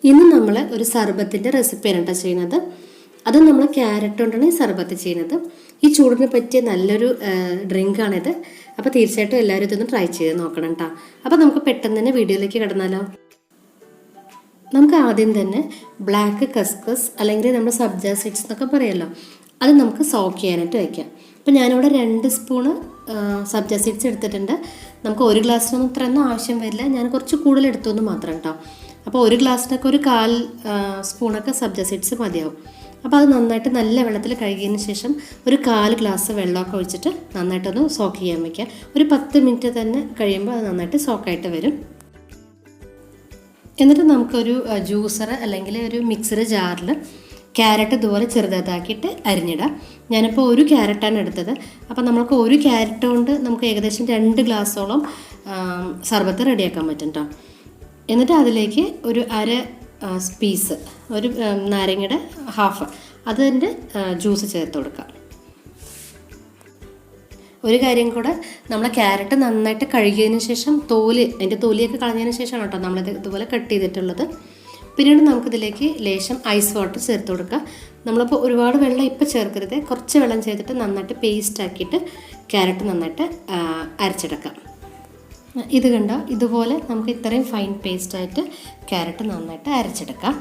ഇന്ന് നമ്മൾ ഒരു സർബത്തിൻ്റെ റെസിപ്പിയാണ് കേട്ടോ ചെയ്യുന്നത്. അത് നമ്മൾ ക്യാരറ്റ് കൊണ്ടാണ് ഈ സർബത്ത് ചെയ്യുന്നത്. ഈ ചൂടിന് പറ്റിയ നല്ലൊരു ഡ്രിങ്കാണിത്. അപ്പോൾ തീർച്ചയായിട്ടും എല്ലാവരും ഇതൊന്ന് ട്രൈ ചെയ്ത് നോക്കണം കേട്ടോ. അപ്പോൾ നമുക്ക് പെട്ടെന്ന് തന്നെ വീഡിയോയിലേക്ക് കിടന്നാലോ. നമുക്ക് ആദ്യം തന്നെ ബ്ലാക്ക് കസ്കസ് അല്ലെങ്കിൽ നമ്മൾ സബ്ജ സീഡ്സ് എന്നൊക്കെ പറയുമല്ലോ, അത് നമുക്ക് സോക്ക് ചെയ്യാനായിട്ട് വയ്ക്കാം. അപ്പോൾ ഞാനിവിടെ 2 സ്പൂണ് സബ്ജ സീഡ്സ് എടുത്തിട്ടുണ്ട്. നമുക്ക് 1 ഗ്ലാസ്സിനൊന്നും ഇത്രയൊന്നും ആവശ്യം വരില്ല, ഞാൻ കുറച്ച് കൂടുതൽ എടുത്തൊന്നും മാത്രം കേട്ടോ. അപ്പോൾ 1 ഗ്ലാസ്സിനൊക്കെ ഒരു 1/4 സ്പൂണൊക്കെ സബ്ജ സീഡ്സ് മതിയാവും. അപ്പോൾ അത് നന്നായിട്ട് നല്ല വെള്ളത്തിൽ കഴുകിയതിന് ശേഷം ഒരു 1/4 ഗ്ലാസ് വെള്ളമൊക്കെ ഒഴിച്ചിട്ട് നന്നായിട്ടൊന്ന് സോക്ക് ചെയ്യാൻ വയ്ക്കുക. ഒരു 10 മിനിറ്റ് തന്നെ കഴിയുമ്പോൾ അത് നന്നായിട്ട് സോക്കായിട്ട് വരും. എന്നിട്ട് നമുക്കൊരു ജ്യൂസർ അല്ലെങ്കിൽ ഒരു മിക്സർ ജാറിൽ ക്യാരറ്റ് ഇതുപോലെ ചെറുതാക്കിയിട്ട് അരിഞ്ഞിടാം. ഞാനിപ്പോൾ 1 ക്യാരറ്റാണ് എടുത്തത്. അപ്പോൾ നമുക്ക് 1 ക്യാരറ്റ് കൊണ്ട് നമുക്ക് ഏകദേശം 2 ഗ്ലാസ്സോളം സർബത്ത് റെഡിയാക്കാൻ പറ്റും കേട്ടോ. എന്നിട്ട് അതിലേക്ക് ഒരു 1/2 പീസ് ഒരു നാരങ്ങയുടെ ഹാഫ് അതിൻ്റെ ജ്യൂസ് ചേർത്ത് കൊടുക്കാം. ഒരു കാര്യം കൂടെ, നമ്മൾ ക്യാരറ്റ് നന്നായിട്ട് കഴുകിയതിന് ശേഷം അതിൻ്റെ തൊലിയൊക്കെ കളഞ്ഞതിന് ശേഷമാണ് കേട്ടോ നമ്മളിത് ഇതുപോലെ കട്ട് ചെയ്തിട്ടുള്ളത്. പിന്നീട് നമുക്കിതിലേക്ക് ലേശം ഐസ് വാട്ടർ ചേർത്ത് കൊടുക്കാം. നമ്മളിപ്പോൾ ഒരുപാട് വെള്ളം ഇപ്പോൾ ചേർക്കരുത്, കുറച്ച് വെള്ളം ചേർത്തിട്ട് നന്നായിട്ട് പേസ്റ്റ് ആക്കിയിട്ട് ക്യാരറ്റ് നന്നായിട്ട് അരച്ചെടുക്കാം. ഇത് കണ്ടോ, ഇതുപോലെ നമുക്ക് ഇത്രയും ഫൈൻ പേസ്റ്റായിട്ട് ക്യാരറ്റ് നന്നായിട്ട് അരച്ചെടുക്കാം.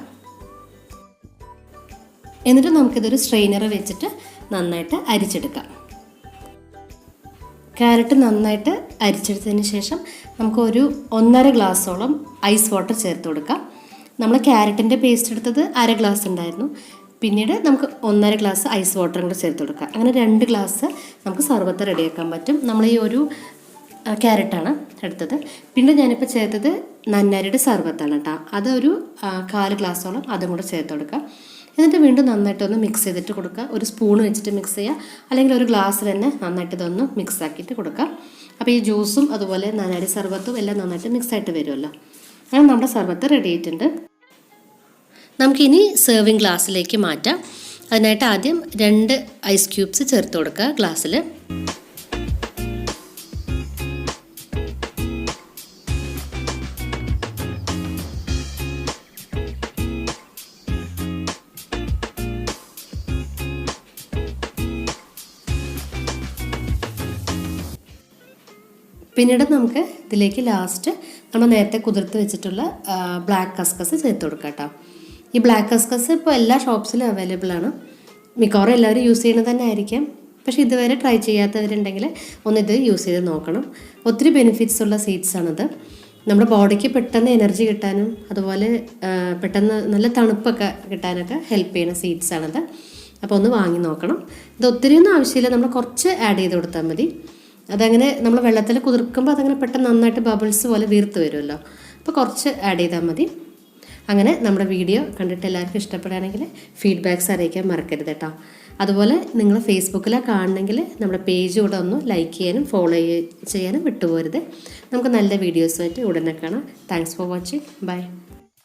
എന്നിട്ട് നമുക്കിതൊരു സ്ട്രെയിനർ വെച്ചിട്ട് നന്നായിട്ട് അരിച്ചെടുക്കാം. ക്യാരറ്റ് നന്നായിട്ട് അരിച്ചെടുത്തതിന് ശേഷം നമുക്ക് ഒരു 1.5 ഗ്ലാസ്സോളം ഐസ് വാട്ടർ ചേർത്ത് കൊടുക്കാം. നമ്മൾ ക്യാരറ്റിൻ്റെ പേസ്റ്റ് എടുത്തത് 1/2 ഗ്ലാസ് ഉണ്ടായിരുന്നു. പിന്നീട് നമുക്ക് 1.5 ഗ്ലാസ് ഐസ് വാട്ടറും കൂടെ ചേർത്ത് കൊടുക്കാം. അങ്ങനെ 2 ഗ്ലാസ് നമുക്ക് സർബത്ത് റെഡിയാക്കാൻ പറ്റും. നമ്മൾ ഈ ഒരു ക്യാരറ്റാണ് എടുത്തത്. പിന്നെ ഞാനിപ്പോൾ ചേർത്തത് നന്നാരിയുടെ സർബത്താണ് കേട്ടോ. അതൊരു 1/4 ഗ്ലാസ്സോളം അതും കൂടെ ചേർത്ത് കൊടുക്കാം. എന്നിട്ട് വീണ്ടും നന്നായിട്ടൊന്ന് മിക്സ് ചെയ്തിട്ട് കൊടുക്കുക. ഒരു സ്പൂൺ വെച്ചിട്ട് മിക്സ് ചെയ്യുക, അല്ലെങ്കിൽ ഒരു ഗ്ലാസ് തന്നെ നന്നായിട്ട് ഇതൊന്ന് മിക്സ് ആക്കിയിട്ട് കൊടുക്കുക. അപ്പോൾ ഈ ജ്യൂസും അതുപോലെ നന്നാരി സർബത്തും എല്ലാം നന്നായിട്ട് മിക്സ് ആയിട്ട് വരുമല്ലോ. അങ്ങനെ നമ്മുടെ സർബത്ത് റെഡി ആയിട്ടുണ്ട്. നമുക്കിനി സെർവിങ് ഗ്ലാസ്സിലേക്ക് മാറ്റാം. അതിനായിട്ട് ആദ്യം 2 ഐസ് ക്യൂബ്സ് ചേർത്ത് കൊടുക്കുക ഗ്ലാസ്സിൽ. പിന്നീട് നമുക്ക് ഇതിലേക്ക് ലാസ്റ്റ് നമ്മൾ നേരത്തെ കുതിർത്ത് വെച്ചിട്ടുള്ള ബ്ലാക്ക് കസ്കസ് ചേർത്ത് കൊടുക്കാം കേട്ടോ. ഈ ബ്ലാക്ക് കസ്കസ് ഇപ്പോൾ എല്ലാ ഷോപ്സിലും അവൈലബിൾ ആണ്. മിക്കവാറും എല്ലാവരും യൂസ് ചെയ്യുന്നത് തന്നെ ആയിരിക്കാം. പക്ഷേ ഇതുവരെ ട്രൈ ചെയ്യാത്തവരുണ്ടെങ്കിൽ ഒന്നിത് യൂസ് ചെയ്ത് നോക്കണം. ഒത്തിരി ബെനിഫിറ്റ്സ് ഉള്ള സീഡ്സ് ആണിത്. നമ്മുടെ ബോഡിക്ക് പെട്ടെന്ന് എനർജി കിട്ടാനും അതുപോലെ പെട്ടെന്ന് നല്ല തണുപ്പൊക്കെ കിട്ടാനൊക്കെ ഹെൽപ്പ് ചെയ്യുന്ന സീഡ്സ് ആണിത്. അപ്പോൾ ഒന്ന് വാങ്ങി നോക്കണം. ഇത് ഒത്തിരിയൊന്നും ആവശ്യമില്ല, നമ്മൾ കുറച്ച് ആഡ് ചെയ്ത് കൊടുത്താൽ മതി. അതങ്ങനെ നമ്മൾ വെള്ളത്തിൽ കുതിർക്കുമ്പോൾ അതങ്ങനെ പെട്ടെന്ന് നന്നായിട്ട് ബബിൾസ് പോലെ വീർത്ത് വരുമല്ലോ. അപ്പോൾ കുറച്ച് ആഡ് ചെയ്താൽ മതി. അങ്ങനെ നമ്മുടെ വീഡിയോ കണ്ടിട്ട് എല്ലാവർക്കും ഇഷ്ടപ്പെടുകയാണെങ്കിൽ ഫീഡ്ബാക്ക്സ് അറിയിക്കാൻ മറക്കരുത് കേട്ടോ. അതുപോലെ നിങ്ങൾ ഫേസ്ബുക്കിലാണ് കാണണമെങ്കിൽ നമ്മുടെ പേജ് കൂടെ ഒന്ന് ലൈക്ക് ചെയ്യാനും ഫോളോ ചെയ്യാനും വിട്ടുപോകരുത്. നമുക്ക് നല്ല വീഡിയോസുമായിട്ട് ഉടനെ കാണാം. Thanks for watching. ബൈ.